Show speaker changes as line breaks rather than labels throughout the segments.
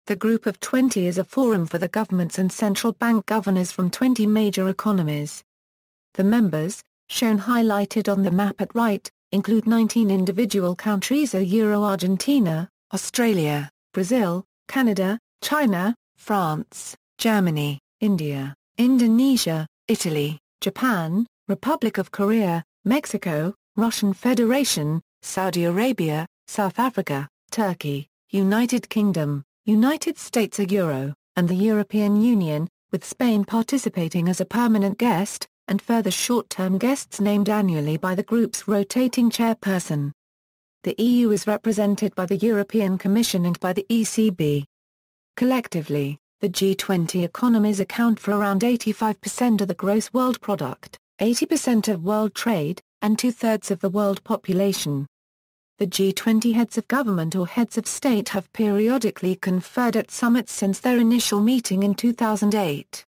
The Group of 20 is a forum for the governments and central bank governors from 20 major economies. The members, shown highlighted on the map at right, include 19 individual countries: Argentina, Australia, Brazil, Canada, China, France, Germany, India, Indonesia, Italy, Japan, Republic of Korea, Mexico, Russian Federation, Saudi Arabia, South Africa, Turkey, United Kingdom, United States, Euro, and the European Union, with Spain participating as a permanent guest, and further short-term guests named annually by the group's rotating chairperson. The EU is represented by the European Commission and by the ECB. Collectively, the G20 economies account for around 85% of the gross world product, 80% of world trade, and two-thirds of the world population. The G20 heads of government or heads of state have periodically conferred at summits since their initial meeting in 2008.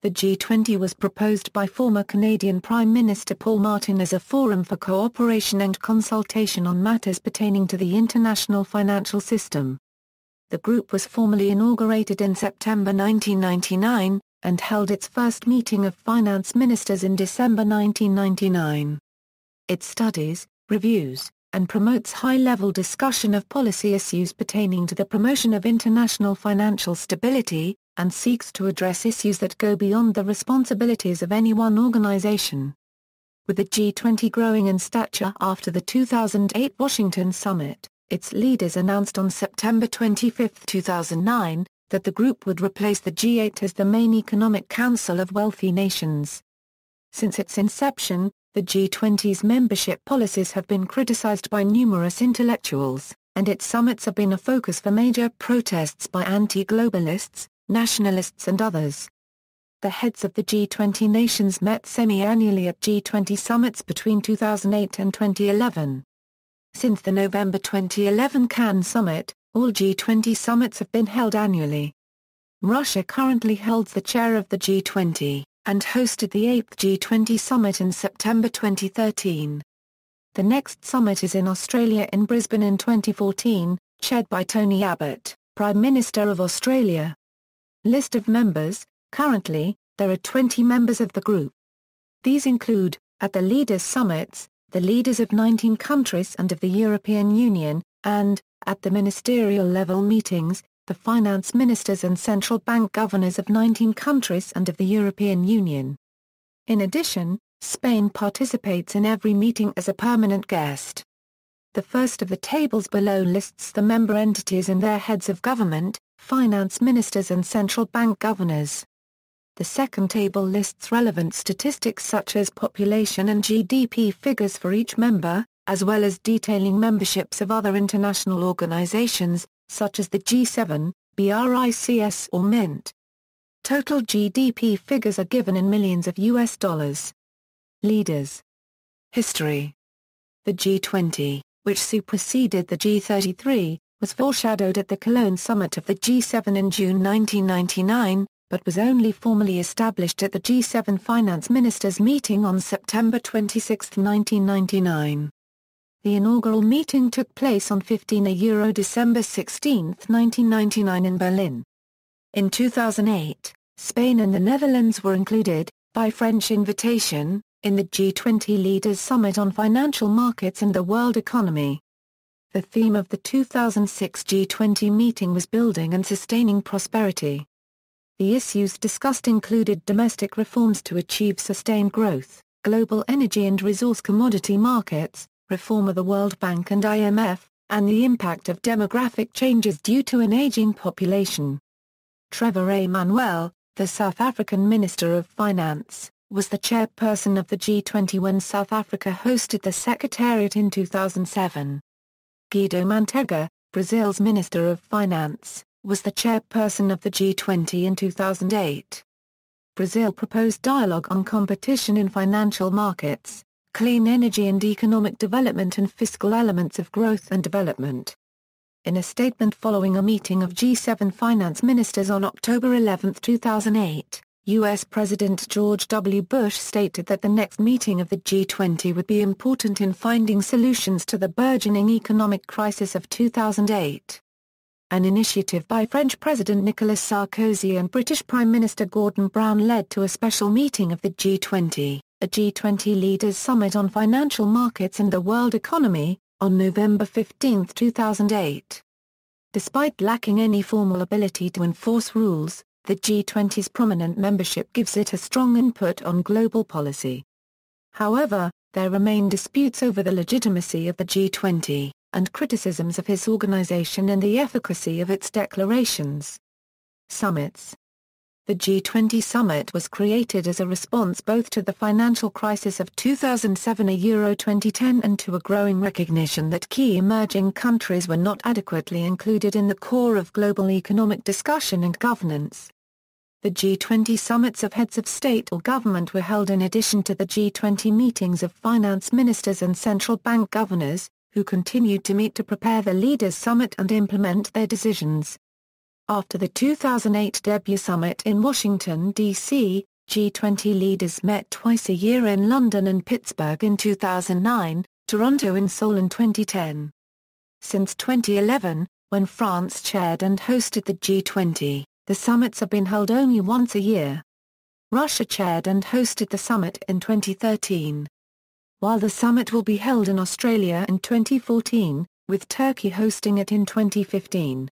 The G20 was proposed by former Canadian Prime Minister Paul Martin as a forum for cooperation and consultation on matters pertaining to the international financial system. The group was formally inaugurated in September 1999, and held its first meeting of finance ministers in December 1999. It studies, reviews, and promotes high-level discussion of policy issues pertaining to the promotion of international financial stability, and seeks to address issues that go beyond the responsibilities of any one organization. With the G20 growing in stature after the 2008 Washington summit, its leaders announced on September 25, 2009, that the group would replace the G8 as the main economic council of wealthy nations. Since its inception, the G20's membership policies have been criticized by numerous intellectuals, and its summits have been a focus for major protests by anti-globalists, nationalists and others. The heads of the G20 nations met semi-annually at G20 summits between 2008 and 2011. Since the November 2011 Cannes summit, all G20 summits have been held annually. Russia currently holds the chair of the G20, and hosted the 8th G20 summit in September 2013. The next summit is in Australia in Brisbane in 2014, chaired by Tony Abbott, Prime Minister of Australia. List of members: currently, there are 20 members of the group. These include, at the leaders' summits, the leaders of 19 countries and of the European Union, and, at the ministerial level meetings, the finance ministers and central bank governors of 19 countries and of the European Union. In addition, Spain participates in every meeting as a permanent guest. The first of the tables below lists the member entities and their heads of government, finance ministers and central bank governors. The second table lists relevant statistics such as population and GDP figures for each member, as well as detailing memberships of other international organizations, such as the G7, BRICS or Mint. Total GDP figures are given in millions of US dollars. Leaders. History. The G20, which superseded the G33, was foreshadowed at the Cologne summit of the G7 in June 1999, but was only formally established at the G7 finance ministers meeting on September 26, 1999. The inaugural meeting took place on December 16, 1999 in Berlin. In 2008, Spain and the Netherlands were included, by French invitation, in the G20 Leaders Summit on Financial Markets and the World Economy. The theme of the 2006 G20 meeting was Building and Sustaining Prosperity. The issues discussed included domestic reforms to achieve sustained growth, global energy and resource commodity markets, reform of the World Bank and IMF, and the impact of demographic changes due to an aging population. Trevor Manuel, the South African Minister of Finance, was the chairperson of the G20 when South Africa hosted the secretariat in 2007. Guido Mantega, Brazil's Minister of Finance, was the chairperson of the G20 in 2008. Brazil proposed dialogue on competition in financial markets, clean energy and economic development and fiscal elements of growth and development. In a statement following a meeting of G7 finance ministers on October 11, 2008, U.S. President George W. Bush stated that the next meeting of the G20 would be important in finding solutions to the burgeoning economic crisis of 2008. an initiative by French President Nicolas Sarkozy and British Prime Minister Gordon Brown led to a special meeting of the G20, a G20 leaders summit on financial markets and the world economy, on November 15, 2008. Despite lacking any formal ability to enforce rules, the G20's prominent membership gives it a strong input on global policy. However, there remain disputes over the legitimacy of the G20, and criticisms of his organization and the efficacy of its declarations. Summits. The G20 summit was created as a response both to the financial crisis of 2007 and Euro 2010 and to a growing recognition that key emerging countries were not adequately included in the core of global economic discussion and governance. The G20 summits of heads of state or government were held in addition to the G20 meetings of finance ministers and central bank governors, who continued to meet to prepare the Leaders' Summit and implement their decisions. After the 2008 debut summit in Washington, D.C., G20 leaders met twice a year in London and Pittsburgh in 2009, Toronto and Seoul in 2010. Since 2011, when France chaired and hosted the G20, the summits have been held only once a year. Russia chaired and hosted the summit in 2013. While the summit will be held in Australia in 2014, with Turkey hosting it in 2015.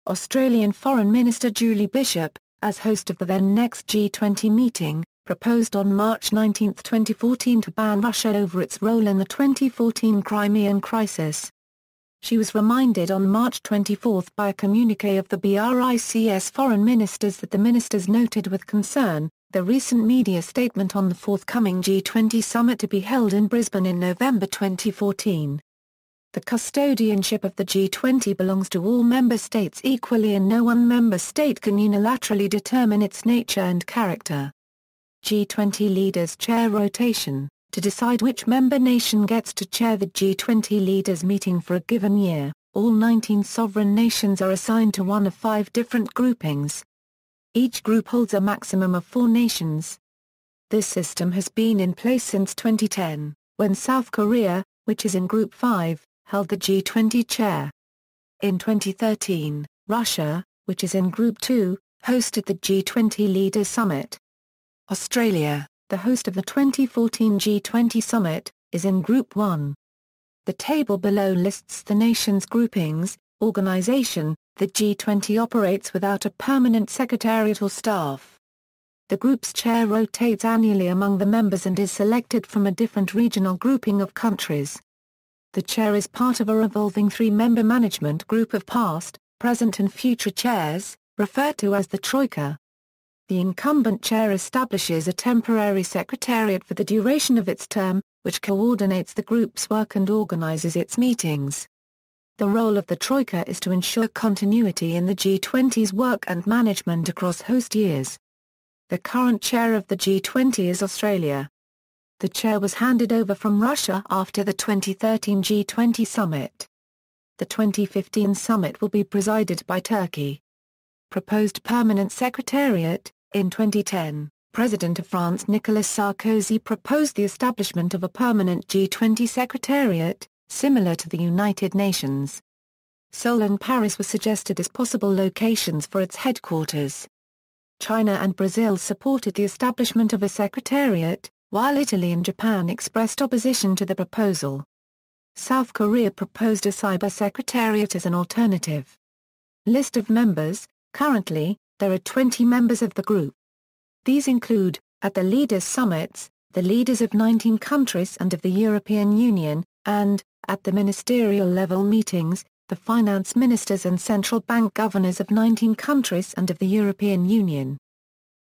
Australian Foreign Minister Julie Bishop, as host of the then next G20 meeting, proposed on March 19, 2014 to ban Russia over its role in the 2014 Crimean crisis. She was reminded on March 24 by a communiqué of the BRICS foreign ministers that the ministers noted with concern the recent media statement on the forthcoming G20 summit to be held in Brisbane in November 2014. The custodianship of the G20 belongs to all member states equally and no one member state can unilaterally determine its nature and character. G20 leaders chair rotation. To decide which member nation gets to chair the G20 leaders meeting for a given year, all 19 sovereign nations are assigned to one of 5 different groupings. Each group holds a maximum of 4 nations. This system has been in place since 2010, when South Korea, which is in Group 5, held the G20 chair. In 2013, Russia, which is in Group 2, hosted the G20 Leaders Summit. Australia, the host of the 2014 G20 summit, is in Group 1. The table below lists the nations' groupings. Organization: the G20 operates without a permanent secretariat or staff. The group's chair rotates annually among the members and is selected from a different regional grouping of countries. The chair is part of a revolving 3-member management group of past, present and future chairs, referred to as the Troika. The incumbent chair establishes a temporary secretariat for the duration of its term, which coordinates the group's work and organizes its meetings. The role of the Troika is to ensure continuity in the G20's work and management across host years. The current chair of the G20 is Australia. The chair was handed over from Russia after the 2013 G20 summit. The 2015 summit will be presided by Turkey. Proposed permanent secretariat. In 2010, President of France Nicolas Sarkozy proposed the establishment of a permanent G20 secretariat, similar to the United Nations. Seoul and Paris were suggested as possible locations for its headquarters. China and Brazil supported the establishment of a secretariat, while Italy and Japan expressed opposition to the proposal. South Korea proposed a cyber secretariat as an alternative. List of members. Currently, there are 20 members of the group. These include, at the leaders' summits, the leaders of 19 countries and of the European Union, and, at the ministerial level meetings, the finance ministers and central bank governors of 19 countries and of the European Union.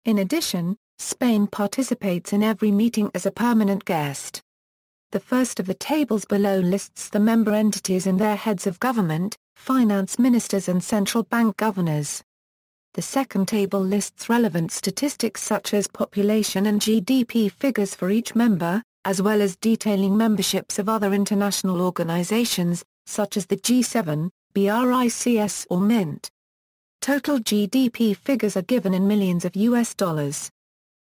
In addition, Spain participates in every meeting as a permanent guest. The first of the tables below lists the member entities and their heads of government, finance ministers and central bank governors. The second table lists relevant statistics such as population and GDP figures for each member, as well as detailing memberships of other international organizations, such as the G7, BRICS or Mint. Total GDP figures are given in millions of US dollars.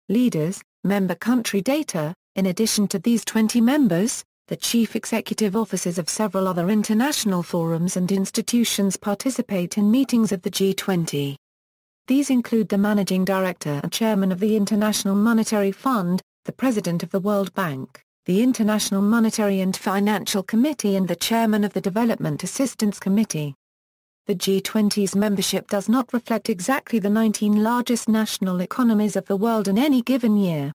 Leaders, member country data. In addition to these 20 members, the chief executive officers of several other international forums and institutions participate in meetings of the G20. These include the managing director and chairman of the International Monetary Fund, the president of the World Bank, the International Monetary and Financial Committee and the chairman of the Development Assistance Committee. The G20's membership does not reflect exactly the 19 largest national economies of the world in any given year.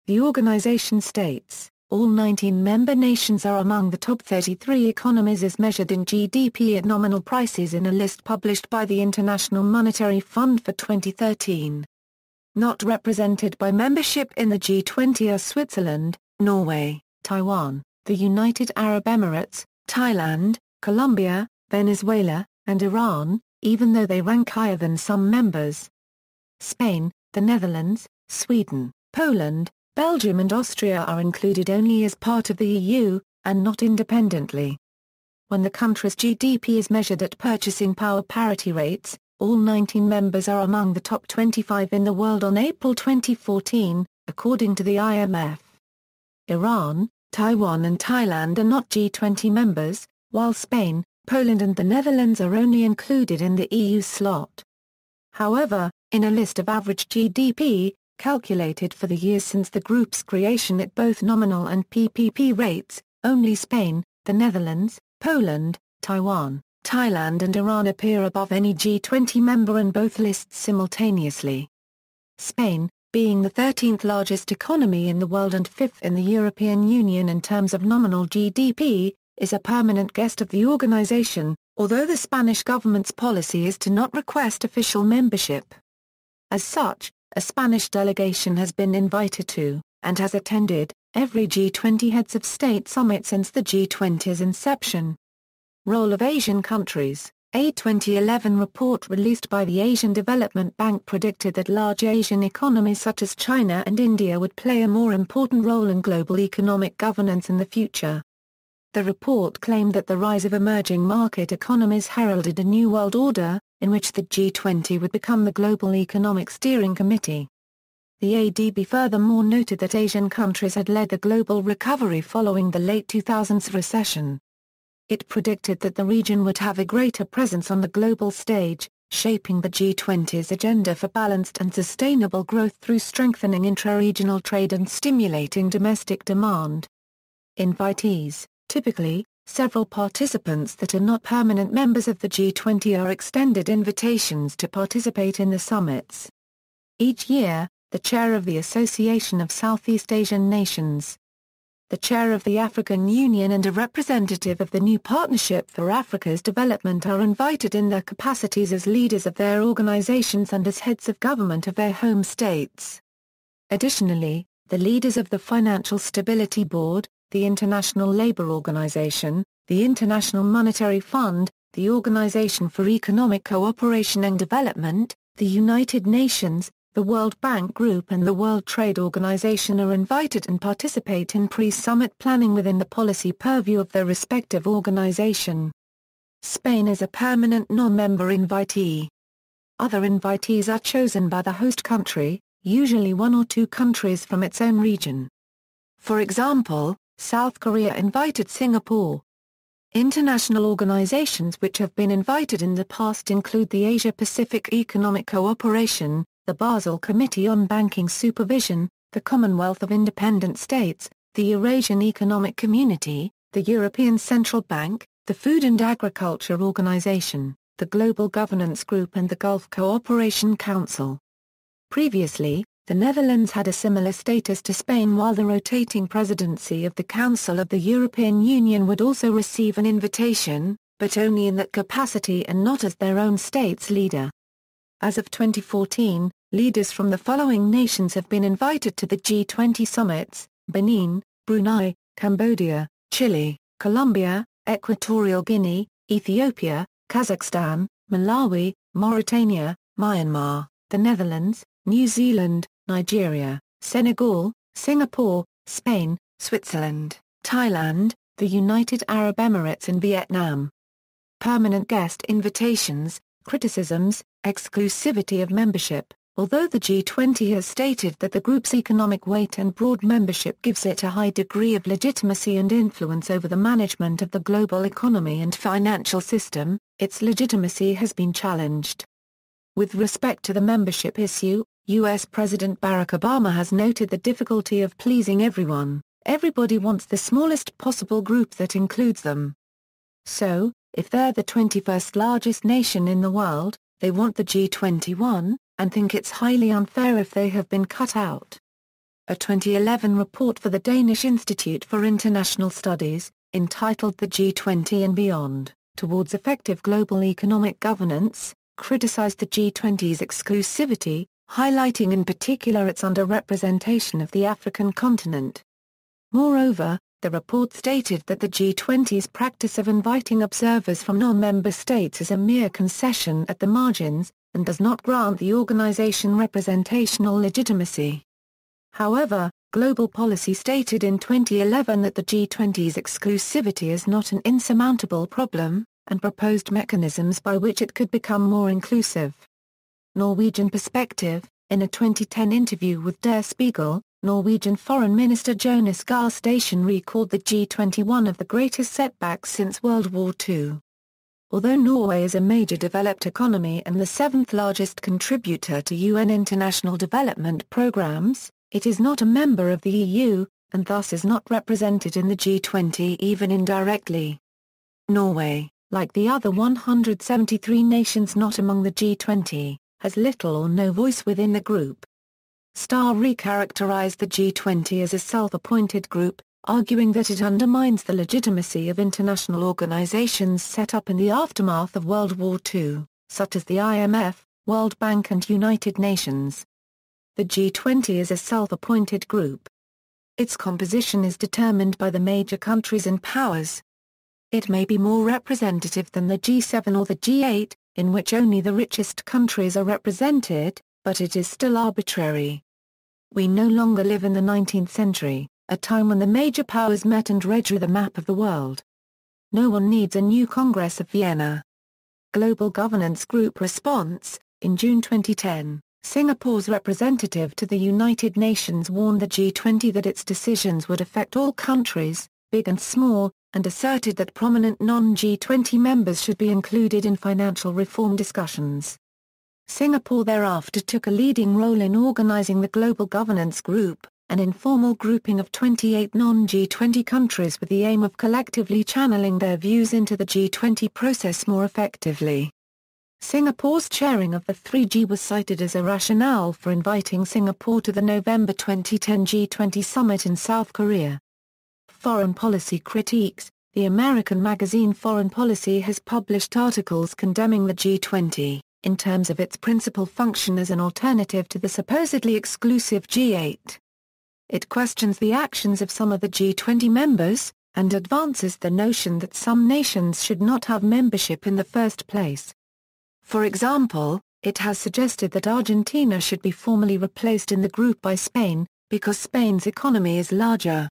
The organization states, all 19 member nations are among the top 33 economies as measured in GDP at nominal prices in a list published by the International Monetary Fund for 2013. Not represented by membership in the G20 are Switzerland, Norway, Taiwan, the United Arab Emirates, Thailand, Colombia, Venezuela, and Iran, even though they rank higher than some members. Spain, the Netherlands, Sweden, Poland, Belgium and Austria are included only as part of the EU, and not independently. When the country's GDP is measured at purchasing power parity rates, all 19 members are among the top 25 in the world on April 2014, according to the IMF. Iran, Taiwan and Thailand are not G20 members, while Spain, Poland and the Netherlands are only included in the EU slot. However, in a list of average GDP, calculated for the years since the group's creation at both nominal and PPP rates, only Spain, the Netherlands, Poland, Taiwan, Thailand and Iran appear above any G20 member in both lists simultaneously. Spain, being the 13th largest economy in the world and 5th in the European Union in terms of nominal GDP, is a permanent guest of the organization, although the Spanish government's policy is to not request official membership. As such, a Spanish delegation has been invited to, and has attended, every G20 heads of state summit since the G20's inception. Role of Asian countries. A 2011 report released by the Asian Development Bank predicted that large Asian economies such as China and India would play a more important role in global economic governance in the future. The report claimed that the rise of emerging market economies heralded a new world order, in which the G20 would become the global economic steering committee. The ADB furthermore noted that Asian countries had led the global recovery following the late 2000s recession. It predicted that the region would have a greater presence on the global stage, shaping the G20's agenda for balanced and sustainable growth through strengthening intra-regional trade and stimulating domestic demand. Invitees. Typically, several participants that are not permanent members of the G20 are extended invitations to participate in the summits. Each year, the chair of the Association of Southeast Asian Nations, the chair of the African Union and a representative of the New Partnership for Africa's Development are invited in their capacities as leaders of their organizations and as heads of government of their home states. Additionally, the leaders of the Financial Stability Board, the International Labour Organization, the International Monetary Fund, the Organization for Economic Cooperation and Development, the United Nations, the World Bank Group and the World Trade Organization are invited and participate in pre-summit planning within the policy purview of their respective organization. Spain is a permanent non-member invitee. Other invitees are chosen by the host country, usually one or two countries from its own region. For example, South Korea invited Singapore. International organizations which have been invited in the past include the Asia-Pacific Economic Cooperation, the Basel Committee on Banking Supervision, the Commonwealth of Independent States, the Eurasian Economic Community, the European Central Bank, the Food and Agriculture Organization, the Global Governance Group and the Gulf Cooperation Council. Previously, the Netherlands had a similar status to Spain, while the rotating presidency of the Council of the European Union would also receive an invitation, but only in that capacity and not as their own state's leader. As of 2014, leaders from the following nations have been invited to the G20 summits: Benin, Brunei, Cambodia, Chile, Colombia, Equatorial Guinea, Ethiopia, Kazakhstan, Malawi, Mauritania, Myanmar, the Netherlands, New Zealand, Nigeria, Senegal, Singapore, Spain, Switzerland, Thailand, the United Arab Emirates and Vietnam. Permanent guest invitations, criticisms, exclusivity of membership. Although the G20 has stated that the group's economic weight and broad membership gives it a high degree of legitimacy and influence over the management of the global economy and financial system, its legitimacy has been challenged. With respect to the membership issue, U.S. President Barack Obama has noted the difficulty of pleasing everyone. Everybody wants the smallest possible group that includes them. So, if they're the 21st largest nation in the world, they want the G21, and think it's highly unfair if they have been cut out. A 2011 report for the Danish Institute for International Studies, entitled The G20 and Beyond, Towards Effective Global Economic Governance, criticized the G20's exclusivity, highlighting in particular its underrepresentation of the African continent. Moreover, the report stated that the G20's practice of inviting observers from non-member states is a mere concession at the margins, and does not grant the organization representational legitimacy. However, Global Policy stated in 2011 that the G20's exclusivity is not an insurmountable problem, and proposed mechanisms by which it could become more inclusive. Norwegian Perspective, in a 2010 interview with Der Spiegel, Norwegian Foreign Minister Jonas Gahr Støre recalled the G20 one of the greatest setbacks since World War II. Although Norway is a major developed economy and the seventh largest contributor to UN international development programs, it is not a member of the EU, and thus is not represented in the G20 even indirectly. Norway, like the other 173 nations not among the G20, has little or no voice within the group. Støre characterized the G20 as a self-appointed group, arguing that it undermines the legitimacy of international organizations set up in the aftermath of World War II, such as the IMF, World Bank and United Nations. The G20 is a self-appointed group. Its composition is determined by the major countries and powers. It may be more representative than the G7 or the G8, in which only the richest countries are represented, but it is still arbitrary. We no longer live in the 19th century, a time when the major powers met and redrew the map of the world. No one needs a new Congress of Vienna. Global Governance Group Response. In June 2010, Singapore's representative to the United Nations warned the G20 that its decisions would affect all countries, big and small, and asserted that prominent non-G20 members should be included in financial reform discussions. Singapore thereafter took a leading role in organizing the Global Governance Group, an informal grouping of 28 non-G20 countries with the aim of collectively channeling their views into the G20 process more effectively. Singapore's chairing of the 3G was cited as a rationale for inviting Singapore to the November 2010 G20 summit in South Korea. Foreign Policy Critiques. The American magazine Foreign Policy has published articles condemning the G20, in terms of its principal function as an alternative to the supposedly exclusive G8. It questions the actions of some of the G20 members, and advances the notion that some nations should not have membership in the first place. For example, it has suggested that Argentina should be formally replaced in the group by Spain, because Spain's economy is larger.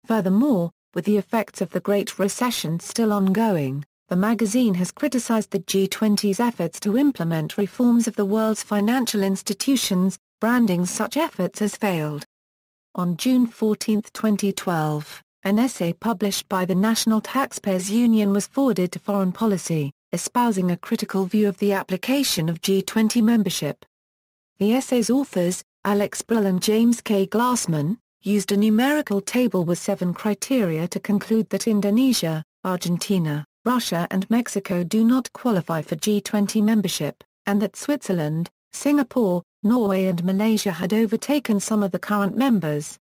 Furthermore, with the effects of the Great Recession still ongoing, the magazine has criticized the G20's efforts to implement reforms of the world's financial institutions, branding such efforts as failed. On June 14, 2012, an essay published by the National Taxpayers Union was forwarded to Foreign Policy, espousing a critical view of the application of G20 membership. The essay's authors, Alex Brill and James K. Glassman, used a numerical table with 7 criteria to conclude that Indonesia, Argentina, Russia and Mexico do not qualify for G20 membership, and that Switzerland, Singapore, Norway and Malaysia had overtaken some of the current members.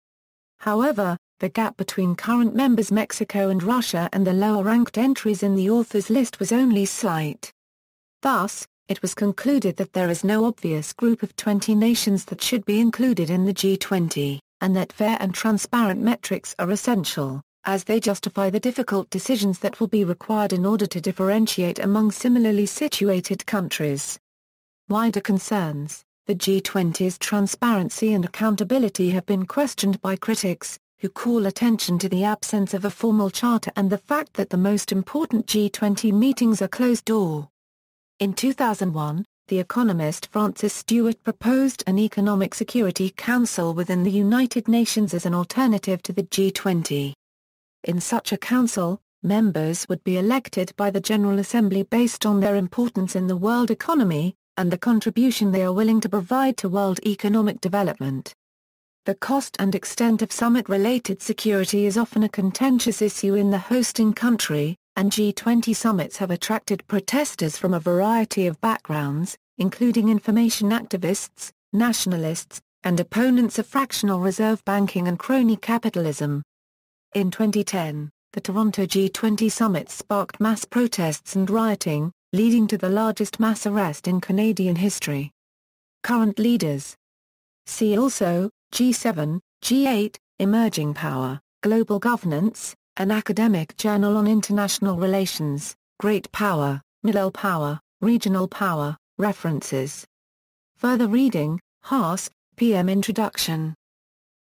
However, the gap between current members Mexico and Russia and the lower-ranked entries in the author's list was only slight. Thus, it was concluded that there is no obvious group of 20 nations that should be included in the G20, and that fair and transparent metrics are essential, as they justify the difficult decisions that will be required in order to differentiate among similarly situated countries. Wider concerns. The G20's transparency and accountability have been questioned by critics, who call attention to the absence of a formal charter and the fact that the most important G20 meetings are closed-door. In 2001, the economist Francis Stewart proposed an Economic Security Council within the United Nations as an alternative to the G20. In such a council, members would be elected by the General Assembly based on their importance in the world economy, and the contribution they are willing to provide to world economic development. The cost and extent of summit-related security is often a contentious issue in the hosting country, and G20 summits have attracted protesters from a variety of backgrounds, including information activists, nationalists, and opponents of fractional reserve banking and crony capitalism. In 2010, the Toronto G20 summit sparked mass protests and rioting, leading to the largest mass arrest in Canadian history. Current leaders. See also, G7, G8, Emerging Power, Global Governance, an academic journal on international relations, Great Power, Middle Power, Regional Power, References. Further reading, Haas, P.M. Introduction.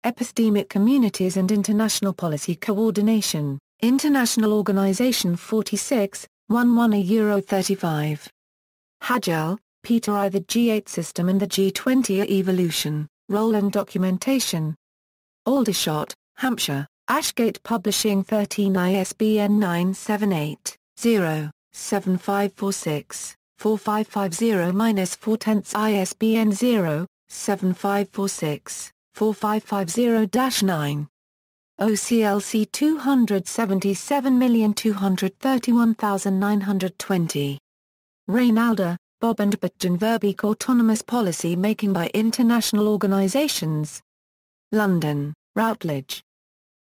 Epistemic Communities and International Policy Coordination, International Organization 46, 11 Euro 35. Hagel, Peter I. The G8 System and the G20 Evolution, Role and Documentation. Aldershot, Hampshire, Ashgate Publishing 13 ISBN 978-0-7546-4550-4 ISBN 0-7546-4550-9. OCLC 277231920. Reynalda, Bob and Butjan Verbeek Autonomous Policy Making by International Organizations. London, Routledge.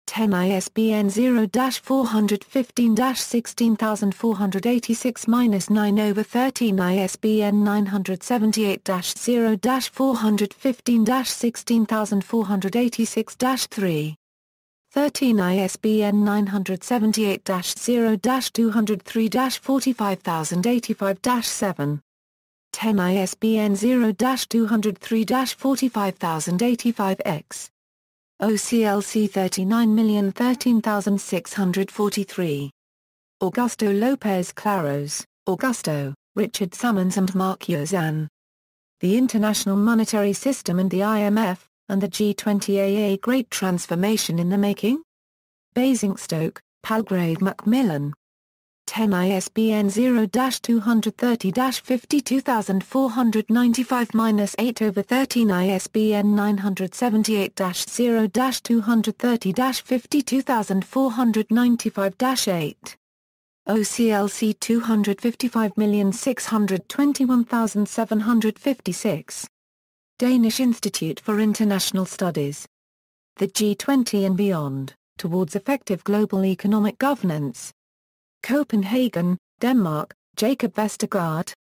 10 ISBN 0-415-16486-9/13 ISBN 978-0-415-16486-3. 13 ISBN 978-0-203-45085-7. 10 ISBN 0-203-45085-X. OCLC 39013643. Augusto Lopez Claros, Augusto, Richard Summons and Mark Yozan. The International Monetary System and the IMF, and the G20 A Great Transformation in the Making? Basingstoke, Palgrave Macmillan. 10 ISBN 0-230-52495-8/13 ISBN 978-0-230-52495-8. OCLC 255621756. Danish Institute for International Studies. The G20 and Beyond, Towards Effective Global Economic Governance. Copenhagen, Denmark, Jacob Vestergaard.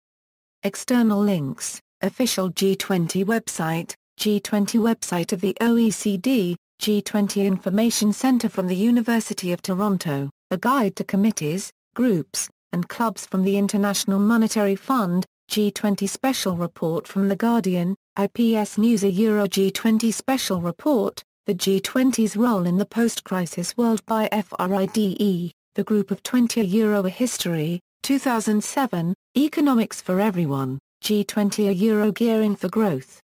External links, official G20 website, G20 website of the OECD, G20 Information Center from the University of Toronto, a guide to committees, groups, and clubs from the International Monetary Fund, G20 Special Report from The Guardian, IPS News Euro G20 Special Report, the G20's role in the post-crisis world by FRIDE. The Group of 20 Euro A History, 2007, Economics for Everyone, G20 Euro Gearing for Growth.